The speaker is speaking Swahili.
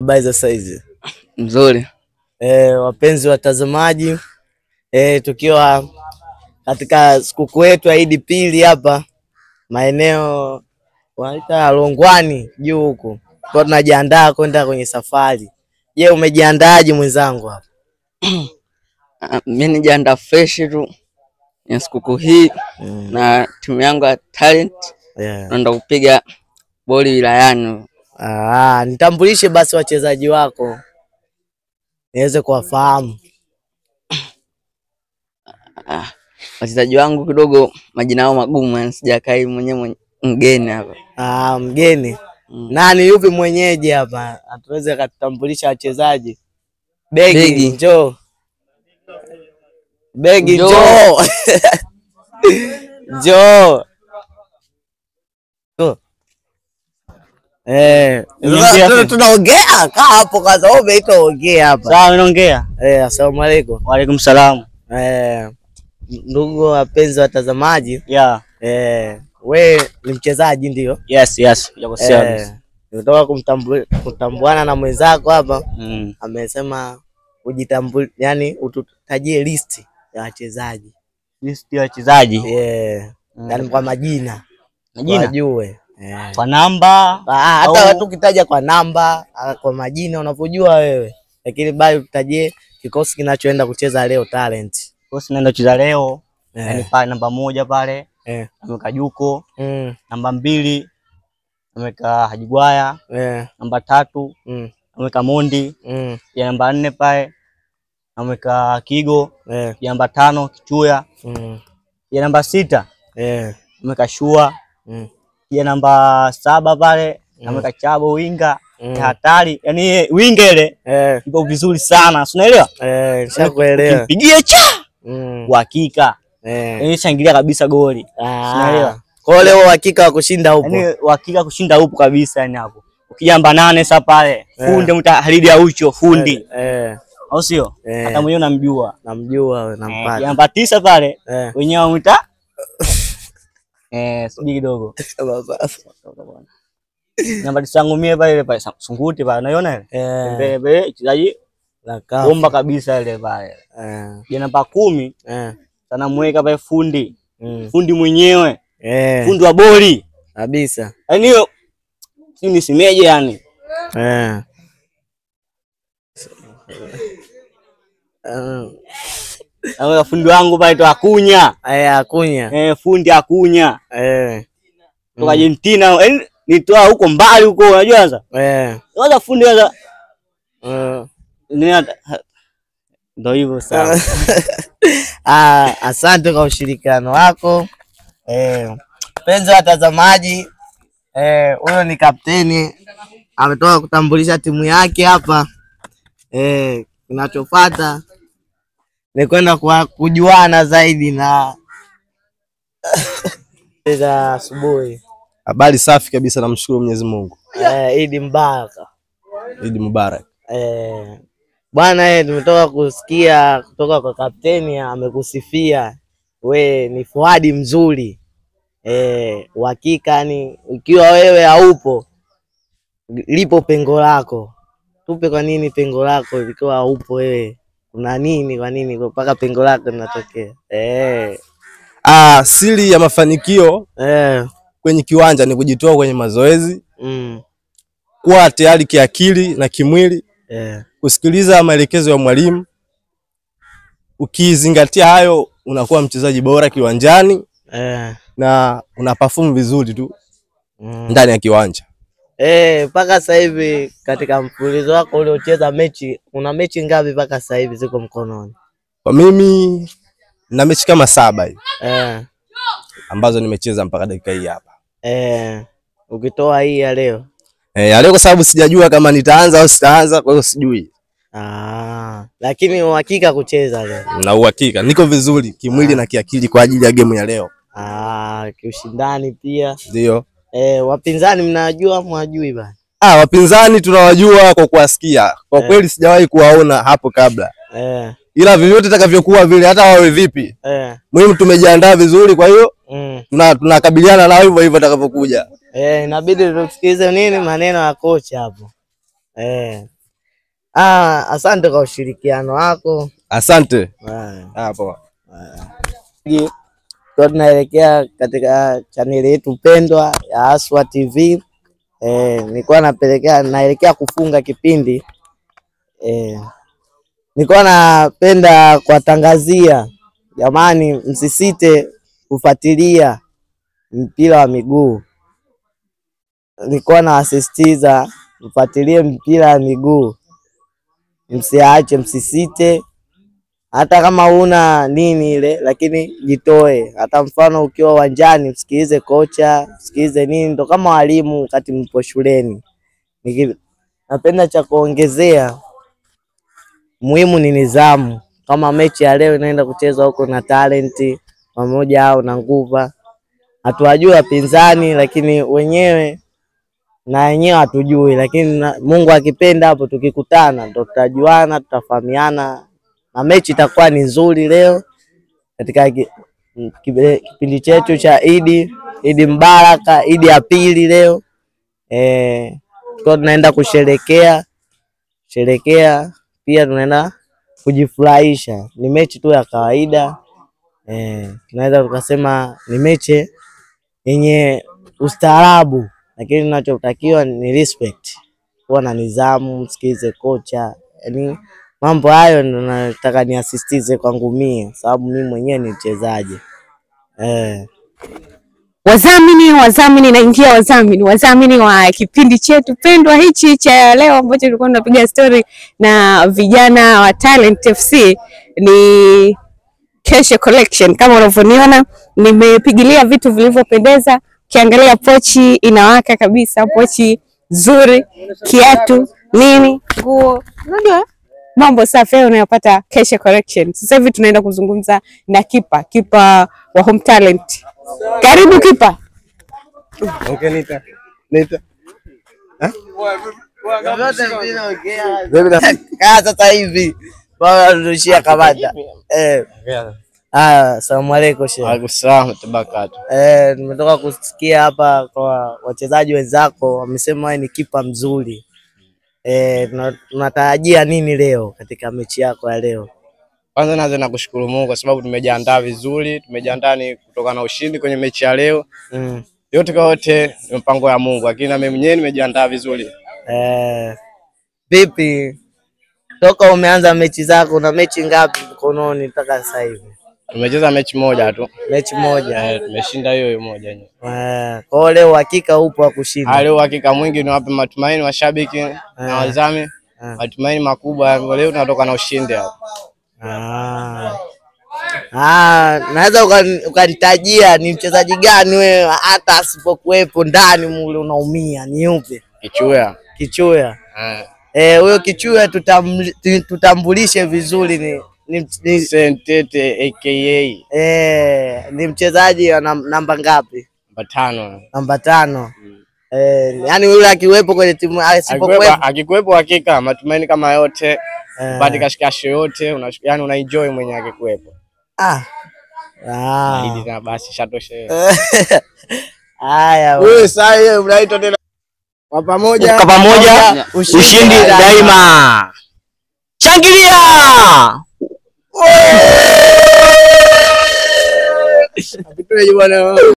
Habari za saizi? Mzuri. Wapenzi watazamaji, tukiwa katika sikukuu yetu ya Eid Pili hapa maeneo wanaita Longwani juu huko. Kwa tunajiandaa kwenda kwenye safari. Je, umejiandaaje mwenzangu hapa? Mimi nijiandaa fresh tu ya sikukuu hii na timu yangu ya talent. Naenda kupiga boli wilayani. Nitambulishe basi wachezaji wako niweze kuwafahamu. Wachezaji wangu kidogo majina yao magumu, sijakai mwenyewe mgeni hapa. Mgeni. Nani yupi mwenyeji hapa? Atuweze kutambulisha wachezaji. Begi njoo. Begi njoo. Njoo. Tunaongea kaa hapo kwanza, wewe umeitwa ongea hapa. Sawa, naongea. Asalamu alaykum. Wa alaykum salaam. Ndugu wapenzi watazamaji. Wewe ni mchezaji ndio? Yes. Yakosea. Nimetoka kutambuana na mwenzako hapa. Amesema ujitambue, yani ututajie list ya wachezaji. List ya wachezaji? Yani kwa majina. Wajue. Kwa namba, hata watu ukitaja kwa namba, kwa majina unavyojua wewe. Lakini bali utajie kikosi kinachoenda kucheza leo talent. Kikosi kinaenda kucheza leo, yani pale namba 1 pale, ameweka Juko, namba 2 ameweka Hajigwaya, namba 3 ameweka Mondi, ya namba 4 pale ameweka Kigo, ya namba 5 Kichuya, ya namba 6 ameweka Shua, ya namba 7 pale ameweka Chabo winga. Hatari, yani winga ile ipo vizuri sana, unaelewa? Nishakuelewa. Mpigie cha uhakika, yani shangilia kabisa goli, unaelewa? Kwa leo uhakika wa kushinda upo, yani uhakika kushinda upo kabisa. Yani hapo ukijamba 8 sasa pale fundi mtaharidi ya ucho fundi, au sio? Hata mwenyewe namjua wewe, nampata. Namba 9 pale wenyewe wamita sijui kidogo namba 9 yangu mie pale Sunguti pale, unaiona ile mbele mchezaji bomba kabisa ile pale. Ya namba 10 sana mweka pale fundi fundi mwenyewe, fundi wa boli kabisa, yani hiyo si nisimeje yani. Awe fundi wangu pale to Akunya. Akunya. Fundi Akunya. Toka Argentina, nitoa huko mbali huko, unajua sasa. Sasa fundi sasa. Ndio hivyo sawa. Asante kwa ushirikiano wako. Penzi watazamaji, huyo ni kapteni ametoka kutambulisha timu yake hapa. Kinachofuata ni kwenda kujuana zaidi na za asubuhi. Habari safi kabisa, namshukuru Mwenyezi Mungu. Eid Mubarak. Eid Mubarak. Bwana, tumetoka kusikia kutoka kwa kapteni, amekusifia we ni fuadi mzuri. Uhakika ni ikiwa wewe haupo lipo pengo lako. Tupe kwa nini pengo lako ikiwa haupo wewe? Kuna nini, kwa nini mpaka pengo lako linatokea? Siri ya mafanikio kwenye kiwanja ni kujitoa kwenye mazoezi, kuwa tayari kiakili na kimwili, kusikiliza maelekezo ya mwalimu. Ukizingatia hayo unakuwa mchezaji bora kiwanjani, na una perform vizuri tu ndani ya kiwanja. Paka sasa hivi katika mfululizo wako uliocheza mechi, una mechi ngapi paka sasa hivi ziko mkononi? Kwa mimi na mechi kama 7 hivi ambazo nimecheza mpaka dakika hii hapa. Ukitoa hii ya leo. Ya leo kwa sababu sijajua kama nitaanza au sitaanza, kwa hiyo sijui. Lakini uhakika kucheza leo. Na uhakika niko vizuri kimwili na kiakili kwa ajili ya game ya leo. Kiushindani pia. Ndio. Wapinzani mnajua mwajui bana? Wapinzani tunawajua kwa kuwasikia. Kwa kweli sijawahi kuwaona hapo kabla. Ila vyovyote takavyokuwa vile, hata wawe vipi, muhimu tumejiandaa vizuri, kwa hiyo tunakabiliana na hivyo hivyo atakavyokuja. Inabidi tusikilize nini maneno ya kocha hapo. Asante kwa ushirikiano wako. Asante. Poa. Tunaelekea katika chaneli yetu pendwa ya Aswa TV. Nilikuwa naelekea kufunga kipindi. Nilikuwa napenda kuwatangazia jamani, msisite kufuatilia mpira wa miguu. Nilikuwa nawasisitiza mfuatilie mpira wa miguu, msiache, msisite. Hata kama una nini ile, lakini jitoe. Hata mfano ukiwa uwanjani msikilize kocha, msikilize nini, ndo kama walimu wakati mpo shuleni. Napenda cha kuongezea, muhimu ni nidhamu. Kama mechi ya leo inaenda kuchezwa huko na talenti pamoja au na nguva, hatuwajui wapinzani, lakini wenyewe hatujui, lakini Mungu akipenda hapo tukikutana ndo tutajuana, tutafahamiana na mechi itakuwa ni nzuri leo katika kipindi chetu cha Idi Mbaraka, Idi ya pili leo. Tunaenda kusherekea pia tunaenda kujifurahisha. Ni mechi tu ya kawaida. Tunaweza tukasema ni mechi yenye ustaarabu, lakini tunachotakiwa ni respect. Kuwa na nidhamu, msikize kocha. Yaani mambo hayo ndo nataka niasisitize kwangu mimi, sababu mimi mwenyewe ni mchezaji. Wadhamini wa kipindi chetu pendwa hichi cha leo ambacho tulikuwa tunapiga story na vijana wa Talent FC ni Kesho Collection. Kama unavyoniona nimepigilia vitu vilivyopendeza. Kiangalia pochi inawaka kabisa, pochi nzuri, kiatu, nini, nguo. Unajua mambo safi unayopata Kesho Collection. Sasa hivi tunaenda kuzungumza na kipa wa Home Talent. Karibu kipa. Okay, nita. Sasa hivi bwana tunaishia kamata. Asalamu alaykum sheikh. Waalaikumsalam tabakatu. Nimetoka kusikia hapa kwa wachezaji wenzako wamesema wewe ni kipa mzuri. Tunatarajia nini leo katika mechi yako ya leo? Kwanza naanza na kushukuru Mungu kwa sababu tumejiandaa vizuri, tumejiandaa ni kutoka na ushindi kwenye mechi ya leo. Yote kwa yote ni mpango ya Mungu, lakini na mimi mwenyewe nimejiandaa vizuri. Vipi? Toka umeanza mechi zako na mechi ngapi mkononi mpaka sasa hivi? Tumecheza mechi moja tu. Mechi moja. Tumeshinda hiyo moja. Kwa leo hakika upo wa kushinda. Leo hakika mwingi ni wape matumaini washabiki na wazami. Matumaini makubwa leo tunatoka na ushindi hapo. Naweza ukanitajia ni mchezaji gani wewe hata asipokuepo ndani mule unaumia, ni yupi? Kichuya. Huyo Kichuya tutambulishe vizuri ni Sentete aka. Ni mchezaji namba ngapi? Namba 5. Yaani yule akiwepo kwenye timu akikuwepo hakika matumaini kama yote baada kashikasho yote yani una enjoy mwenyewe akikuwepo. Hili na basi shatoshe. Haya wewe sasa yeye unaitwa tena kwa pamoja ushindi daima. Shangilia! Apitoe bwana.